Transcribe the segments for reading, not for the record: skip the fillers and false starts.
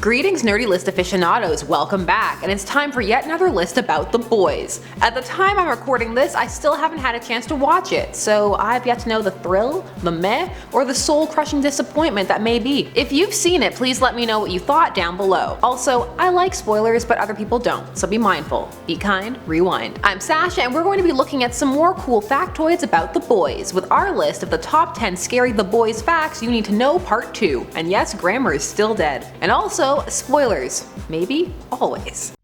Greetings nerdy list aficionados, welcome back, and it's time for yet another list about The Boys. At the time I'm recording this, I still haven't had a chance to watch it, so I've yet to know the thrill, the meh, or the soul-crushing disappointment that may be. If you've seen it, please let me know what you thought down below. Also, I like spoilers, but other people don't, so be mindful. Be kind, rewind. I'm Sasha, and we're going to be looking at some more cool factoids about The Boys, with our list of the top 10 scary The Boys facts you need to know part 2. And yes, grammar is still dead. And also, spoilers. Maybe always.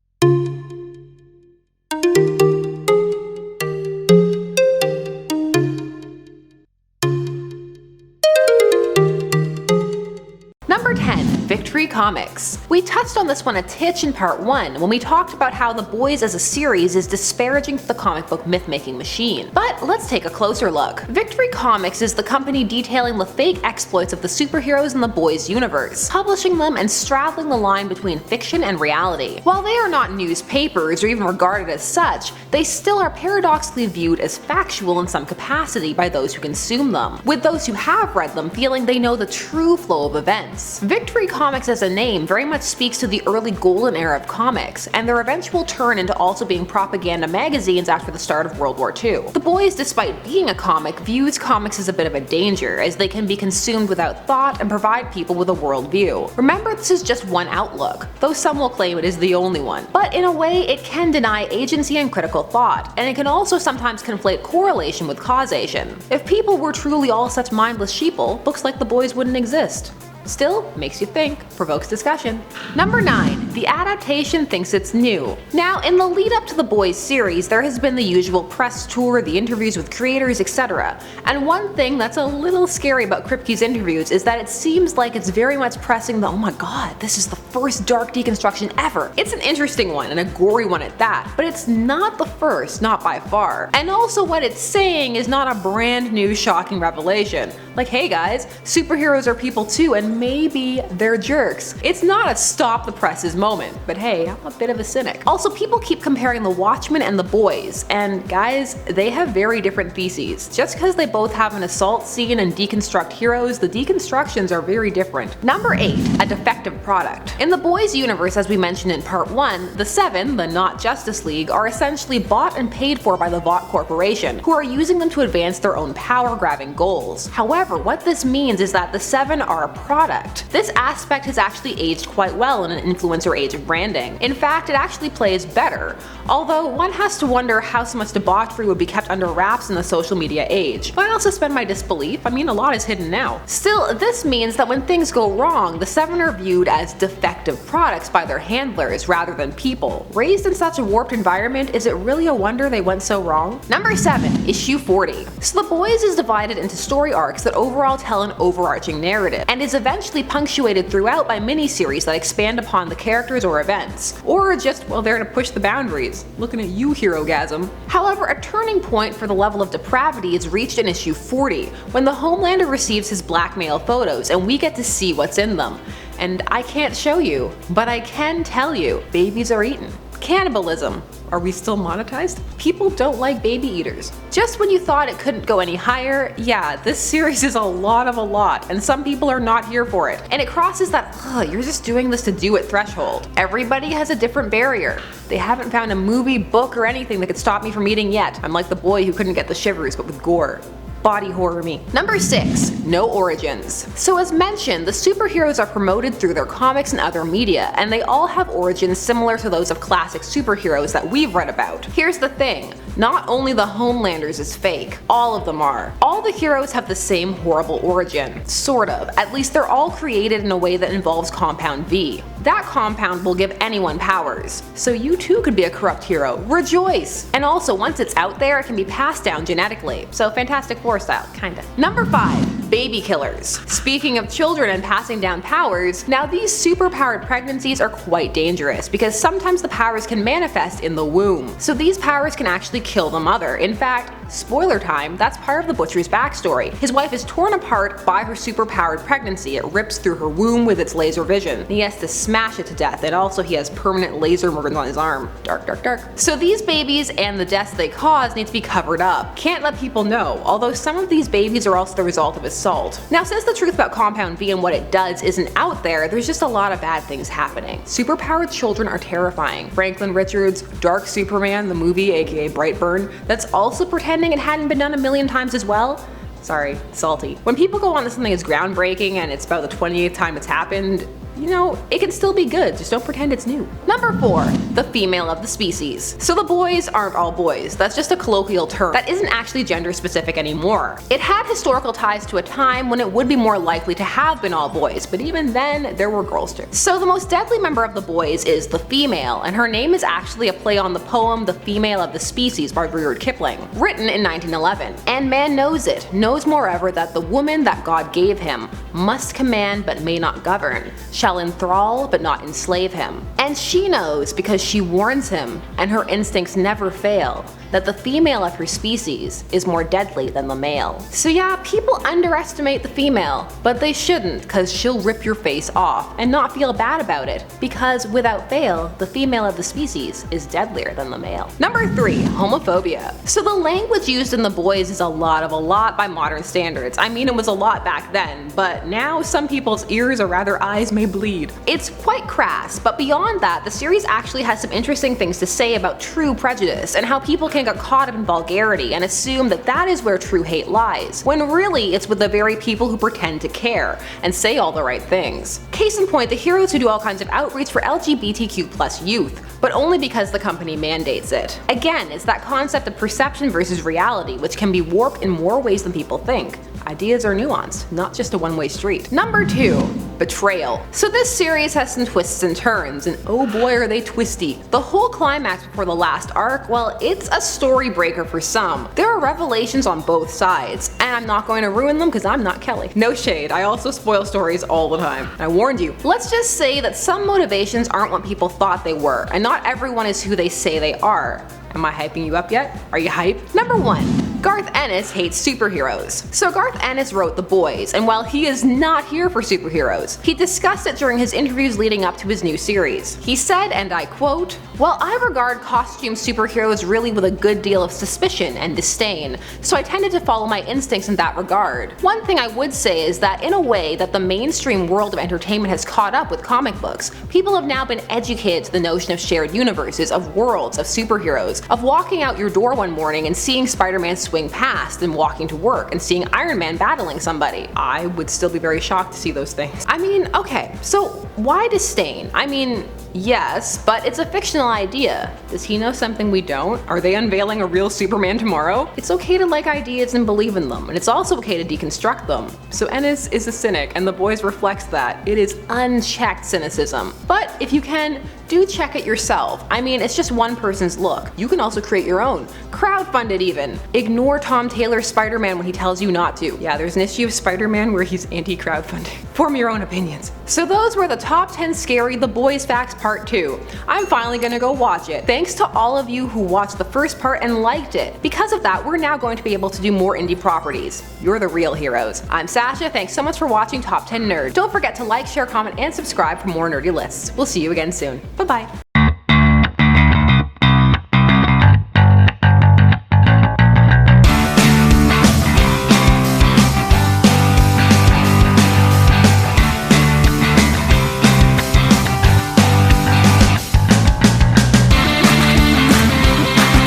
Number 10. Victory Comics. We touched on this one a titch in part 1 when we talked about how The Boys as a series is disparaging to the comic book myth-making machine. But let's take a closer look. Victory Comics is the company detailing the fake exploits of the superheroes in The Boys universe, publishing them and straddling the line between fiction and reality. While they are not newspapers or even regarded as such, they still are paradoxically viewed as factual in some capacity by those who consume them, with those who have read them feeling they know the true flow of events. Victory Comics as a name very much speaks to the early golden era of comics, and their eventual turn into also being propaganda magazines after the start of World War II. The Boys, despite being a comic, views comics as a bit of a danger, as they can be consumed without thought and provide people with a worldview. Remember, this is just one outlook, though some will claim it is the only one. But in a way, it can deny agency and critical thought, and it can also sometimes conflate correlation with causation. If people were truly all such mindless sheeple, books like The Boys wouldn't exist. Still, makes you think, provokes discussion. Number 9. The adaptation thinks it's new. Now, in the lead up to The Boys series, there has been the usual press tour, the interviews with creators, etc. And one thing that's a little scary about Kripke's interviews is that it seems like it's very much pressing the "oh my god, this is the first dark deconstruction ever." It's an interesting one, and a gory one at that, but it's not the first, not by far. And also what it's saying is not a brand new shocking revelation. Like, hey guys, superheroes are people too, and maybe they're jerks. It's not a stop the presses moment, but hey, I'm a bit of a cynic. Also, people keep comparing The Watchmen and The Boys, and guys, they have very different theses. Just because they both have an assault scene and deconstruct heroes, the deconstructions are very different. Number 8. A defective product. In The Boys universe, as we mentioned in part 1, the Seven, the not Justice League, are essentially bought and paid for by the Vought Corporation, who are using them to advance their own power-grabbing goals. However, what this means is that the Seven are a product. This aspect has actually aged quite well in an influencer age of branding. In fact, it actually plays better, although one has to wonder how so much debauchery would be kept under wraps in the social media age. But I'll suspend my disbelief, I mean, a lot is hidden now. Still, this means that when things go wrong, the Seven are viewed as defective products by their handlers rather than people. Raised in such a warped environment, is it really a wonder they went so wrong? Number 7. Issue 40. So The Boys is divided into story arcs that overall tell an overarching narrative, and is eventually punctuated throughout by miniseries that expand upon the characters or events, or just, well, there to push the boundaries. Looking at you, Herogasm. However, a turning point for the level of depravity is reached in issue 40, when the Homelander receives his blackmail photos and we get to see what's in them. And I can't show you, but I can tell you, babies are eaten. Cannibalism. Are we still monetized? People don't like baby eaters. Just when you thought it couldn't go any higher, yeah, this series is a lot of a lot, and some people are not here for it. And it crosses that, you're just doing this to do it threshold. Everybody has a different barrier. They haven't found a movie, book, or anything that could stop me from eating yet. I'm like the boy who couldn't get the shivers, but with gore. Body horror me. Number 6. No origins. So as mentioned, the superheroes are promoted through their comics and other media, and they all have origins similar to those of classic superheroes that we've read about. Here's the thing, not only the Homelanders is fake, all of them are. All the heroes have the same horrible origin. Sort of. At least they're all created in a way that involves Compound V. That compound will give anyone powers. So you too could be a corrupt hero. Rejoice! And also, once it's out there, it can be passed down genetically. So Fantastic Four style, kinda. Number 5. Baby killers. Speaking of children and passing down powers, now these superpowered pregnancies are quite dangerous because sometimes the powers can manifest in the womb. So these powers can actually kill the mother. In fact, spoiler time, that's part of the Butcher's backstory. His wife is torn apart by her superpowered pregnancy. It rips through her womb with its laser vision. He has to smash it to death, and also he has permanent laser burns on his arm. Dark, dark, dark. So these babies and the deaths they cause need to be covered up. Can't let people know, although some of these babies are also the result of a assault. Now, since the truth about Compound V and what it does isn't out there, there's just a lot of bad things happening. Superpowered children are terrifying. Franklin Richards' Dark Superman, the movie, aka Brightburn, that's also pretending it hadn't been done a million times as well. Sorry, salty. When people go on to something as groundbreaking and it's about the 28th time it's happened, you know, it can still be good, just don't pretend it's new. Number 4, the female of the species. So the boys aren't all boys, that's just a colloquial term that isn't actually gender specific anymore. It had historical ties to a time when it would be more likely to have been all boys, but even then, there were girls too. So the most deadly member of the boys is the female, and her name is actually a play on the poem The Female of the Species by Rudyard Kipling, written in 1911. And man knows it, knows moreover that the woman that God gave him must command but may not govern, shall enthrall but not enslave him. And she knows, because she warns him, and her instincts never fail, that the female of her species is more deadly than the male. So yeah, people underestimate the female, but they shouldn't, cause she'll rip your face off and not feel bad about it, because without fail, the female of the species is deadlier than the male. Number 3, homophobia. So the language used in The Boys is a lot by modern standards. I mean, it was a lot back then, but now some people's ears or rather eyes may bleed. It's quite crass, but beyond that, the series actually has some interesting things to say about true prejudice and how people can get caught up in vulgarity and assume that that is where true hate lies, when really it's with the very people who pretend to care and say all the right things. Case in point, the heroes who do all kinds of outreach for LGBTQ+ youth, but only because the company mandates it. Again, it's that concept of perception versus reality, which can be warped in more ways than people think. Ideas are nuanced, not just a one-way street. Number 2, betrayal. So this series has some twists and turns, and oh boy are they twisty. The whole climax before the last arc, well, it's a story breaker for some. There are revelations on both sides, and I'm not going to ruin them because I'm not Kelly. No shade, I also spoil stories all the time. I warned you. Let's just say that some motivations aren't what people thought they were, and not everyone is who they say they are. Am I hyping you up yet? Are you hype? Number 1. Garth Ennis hates superheroes. So Garth Ennis wrote The Boys, and while he is not here for superheroes, he discussed it during his interviews leading up to his new series. He said, and I quote, "Well, I regard costume superheroes really with a good deal of suspicion and disdain, so I tended to follow my instincts in that regard. One thing I would say is that in a way that the mainstream world of entertainment has caught up with comic books, people have now been educated to the notion of shared universes, of worlds, of superheroes, of walking out your door one morning and seeing Spider-Man swing past and walking to work and seeing Iron Man battling somebody. I would still be very shocked to see those things. I mean, okay, so why disdain? I mean, yes, but it's a fictional idea. Does he know something we don't? Are they unveiling a real Superman tomorrow? It's okay to like ideas and believe in them, and it's also okay to deconstruct them. So Ennis is a cynic, and The Boys reflects that. It is unchecked cynicism. But if you can, do check it yourself. I mean, it's just one person's look. You can also create your own. Crowdfund it even. Ignore Tom Taylor's Spider-Man when he tells you not to. Yeah, there's an issue of Spider-Man where he's anti-crowdfunding. Form your own opinions. So those were the top 10 scary The Boys facts part 2. I'm finally gonna go watch it. Thanks to all of you who watched the first part and liked it. Because of that, we're now going to be able to do more indie properties. You're the real heroes. I'm Sasha, thanks so much for watching Top 10 Nerd. Don't forget to like, share, comment, and subscribe for more nerdy lists. We'll see you again soon. Bye-bye.